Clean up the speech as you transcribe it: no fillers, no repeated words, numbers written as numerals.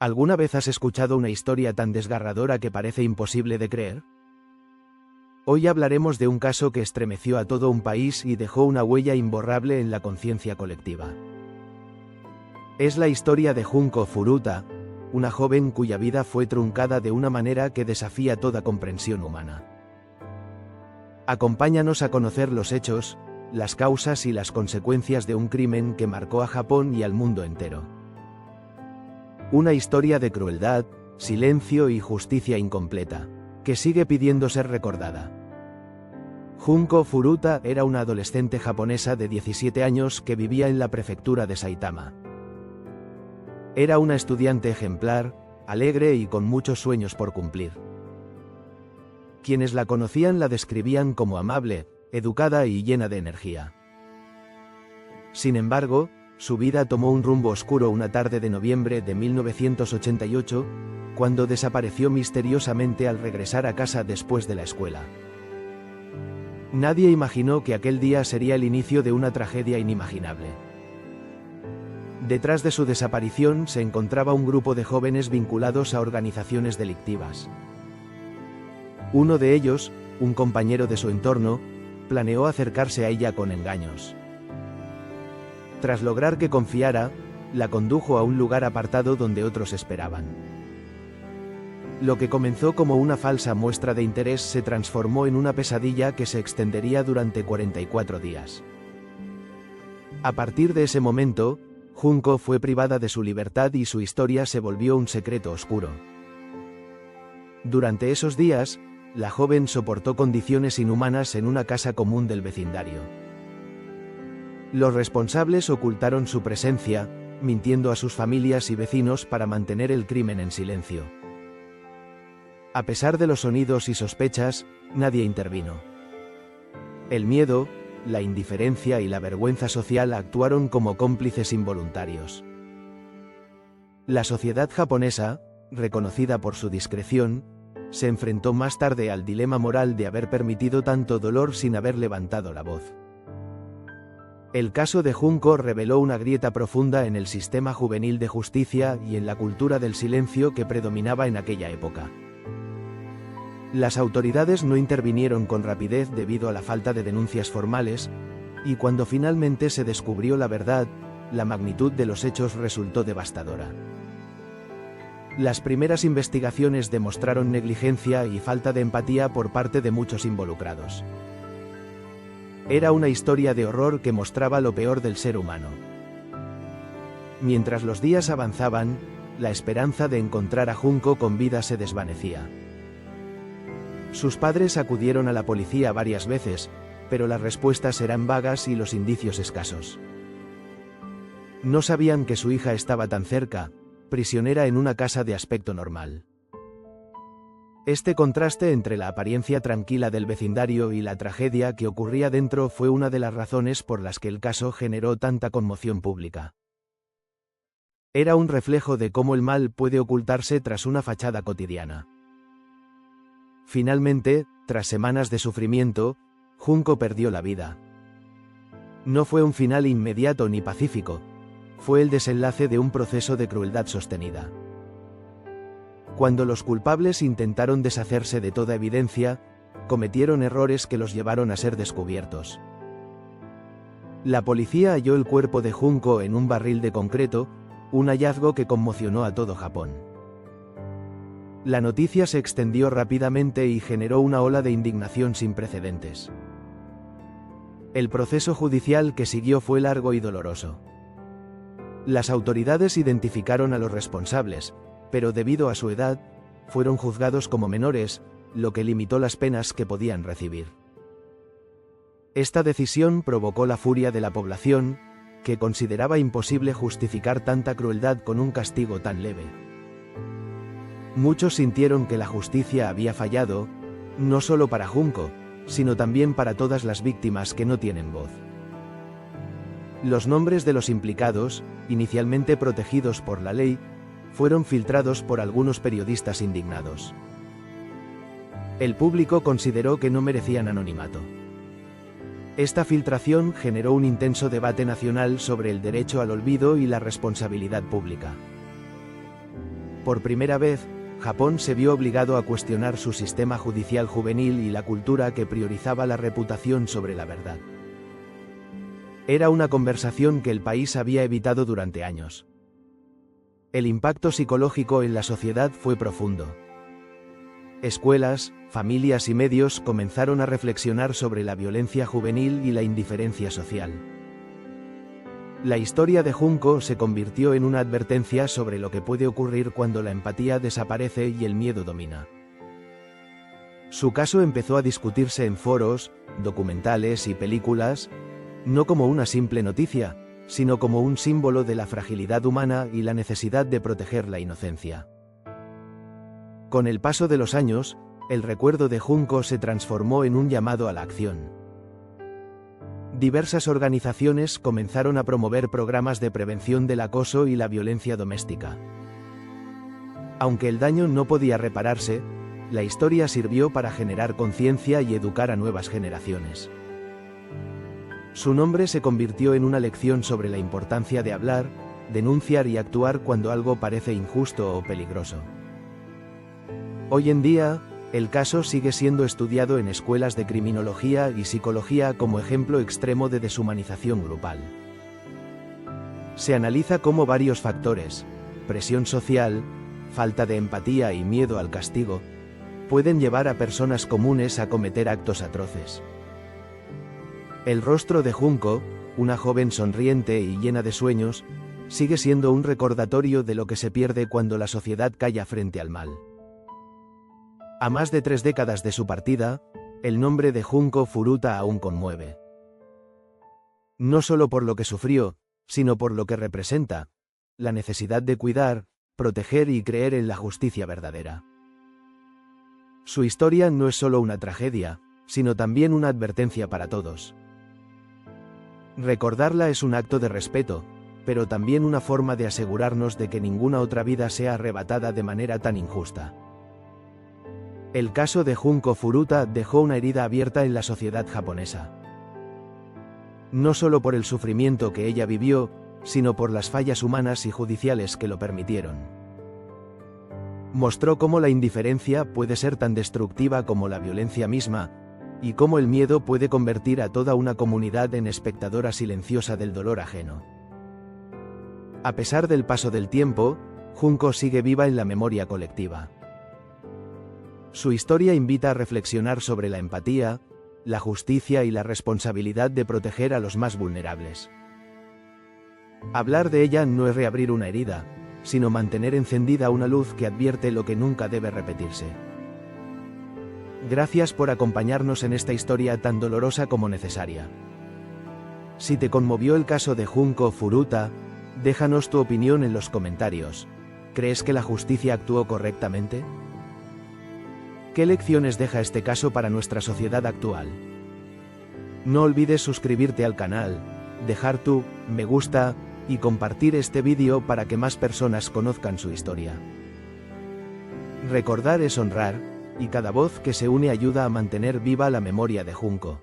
¿Alguna vez has escuchado una historia tan desgarradora que parece imposible de creer? Hoy hablaremos de un caso que estremeció a todo un país y dejó una huella imborrable en la conciencia colectiva. Es la historia de Junko Furuta, una joven cuya vida fue truncada de una manera que desafía toda comprensión humana. Acompáñanos a conocer los hechos, las causas y las consecuencias de un crimen que marcó a Japón y al mundo entero. Una historia de crueldad, silencio y justicia incompleta, que sigue pidiendo ser recordada. Junko Furuta era una adolescente japonesa de 17 años que vivía en la prefectura de Saitama. Era una estudiante ejemplar, alegre y con muchos sueños por cumplir. Quienes la conocían la describían como amable, educada y llena de energía. Sin embargo, su vida tomó un rumbo oscuro una tarde de noviembre de 1988, cuando desapareció misteriosamente al regresar a casa después de la escuela. Nadie imaginó que aquel día sería el inicio de una tragedia inimaginable. Detrás de su desaparición se encontraba un grupo de jóvenes vinculados a organizaciones delictivas. Uno de ellos, un compañero de su entorno, planeó acercarse a ella con engaños. Tras lograr que confiara, la condujo a un lugar apartado donde otros esperaban. Lo que comenzó como una falsa muestra de interés se transformó en una pesadilla que se extendería durante 44 días. A partir de ese momento, Junko fue privada de su libertad y su historia se volvió un secreto oscuro. Durante esos días, la joven soportó condiciones inhumanas en una casa común del vecindario. Los responsables ocultaron su presencia, mintiendo a sus familias y vecinos para mantener el crimen en silencio. A pesar de los sonidos y sospechas, nadie intervino. El miedo, la indiferencia y la vergüenza social actuaron como cómplices involuntarios. La sociedad japonesa, reconocida por su discreción, se enfrentó más tarde al dilema moral de haber permitido tanto dolor sin haber levantado la voz. El caso de Junko reveló una grieta profunda en el sistema juvenil de justicia y en la cultura del silencio que predominaba en aquella época. Las autoridades no intervinieron con rapidez debido a la falta de denuncias formales, y cuando finalmente se descubrió la verdad, la magnitud de los hechos resultó devastadora. Las primeras investigaciones demostraron negligencia y falta de empatía por parte de muchos involucrados. Era una historia de horror que mostraba lo peor del ser humano. Mientras los días avanzaban, la esperanza de encontrar a Junko con vida se desvanecía. Sus padres acudieron a la policía varias veces, pero las respuestas eran vagas y los indicios escasos. No sabían que su hija estaba tan cerca, prisionera en una casa de aspecto normal. Este contraste entre la apariencia tranquila del vecindario y la tragedia que ocurría dentro fue una de las razones por las que el caso generó tanta conmoción pública. Era un reflejo de cómo el mal puede ocultarse tras una fachada cotidiana. Finalmente, tras semanas de sufrimiento, Junko perdió la vida. No fue un final inmediato ni pacífico, fue el desenlace de un proceso de crueldad sostenida. Cuando los culpables intentaron deshacerse de toda evidencia, cometieron errores que los llevaron a ser descubiertos. La policía halló el cuerpo de Junko en un barril de concreto, un hallazgo que conmocionó a todo Japón. La noticia se extendió rápidamente y generó una ola de indignación sin precedentes. El proceso judicial que siguió fue largo y doloroso. Las autoridades identificaron a los responsables, pero debido a su edad, fueron juzgados como menores, lo que limitó las penas que podían recibir. Esta decisión provocó la furia de la población, que consideraba imposible justificar tanta crueldad con un castigo tan leve. Muchos sintieron que la justicia había fallado, no solo para Junko, sino también para todas las víctimas que no tienen voz. Los nombres de los implicados, inicialmente protegidos por la ley, fueron filtrados por algunos periodistas indignados. El público consideró que no merecían anonimato. Esta filtración generó un intenso debate nacional sobre el derecho al olvido y la responsabilidad pública. Por primera vez, Japón se vio obligado a cuestionar su sistema judicial juvenil y la cultura que priorizaba la reputación sobre la verdad. Era una conversación que el país había evitado durante años. El impacto psicológico en la sociedad fue profundo. Escuelas, familias y medios comenzaron a reflexionar sobre la violencia juvenil y la indiferencia social. La historia de Junko se convirtió en una advertencia sobre lo que puede ocurrir cuando la empatía desaparece y el miedo domina. Su caso empezó a discutirse en foros, documentales y películas, no como una simple noticia, sino como un símbolo de la fragilidad humana y la necesidad de proteger la inocencia. Con el paso de los años, el recuerdo de Junko se transformó en un llamado a la acción. Diversas organizaciones comenzaron a promover programas de prevención del acoso y la violencia doméstica. Aunque el daño no podía repararse, la historia sirvió para generar conciencia y educar a nuevas generaciones. Su nombre se convirtió en una lección sobre la importancia de hablar, denunciar y actuar cuando algo parece injusto o peligroso. Hoy en día, el caso sigue siendo estudiado en escuelas de criminología y psicología como ejemplo extremo de deshumanización grupal. Se analiza cómo varios factores, presión social, falta de empatía y miedo al castigo, pueden llevar a personas comunes a cometer actos atroces. El rostro de Junko, una joven sonriente y llena de sueños, sigue siendo un recordatorio de lo que se pierde cuando la sociedad calla frente al mal. A más de 3 décadas de su partida, el nombre de Junko Furuta aún conmueve. No solo por lo que sufrió, sino por lo que representa, la necesidad de cuidar, proteger y creer en la justicia verdadera. Su historia no es solo una tragedia, sino también una advertencia para todos. Recordarla es un acto de respeto, pero también una forma de asegurarnos de que ninguna otra vida sea arrebatada de manera tan injusta. El caso de Junko Furuta dejó una herida abierta en la sociedad japonesa. No solo por el sufrimiento que ella vivió, sino por las fallas humanas y judiciales que lo permitieron. Mostró cómo la indiferencia puede ser tan destructiva como la violencia misma, y cómo el miedo puede convertir a toda una comunidad en espectadora silenciosa del dolor ajeno. A pesar del paso del tiempo, Junko sigue viva en la memoria colectiva. Su historia invita a reflexionar sobre la empatía, la justicia y la responsabilidad de proteger a los más vulnerables. Hablar de ella no es reabrir una herida, sino mantener encendida una luz que advierte lo que nunca debe repetirse. Gracias por acompañarnos en esta historia tan dolorosa como necesaria. Si te conmovió el caso de Junko Furuta, déjanos tu opinión en los comentarios. ¿Crees que la justicia actuó correctamente? ¿Qué lecciones deja este caso para nuestra sociedad actual? No olvides suscribirte al canal, dejar tu me gusta y compartir este vídeo para que más personas conozcan su historia. Recordar es honrar, y cada voz que se une ayuda a mantener viva la memoria de Junko.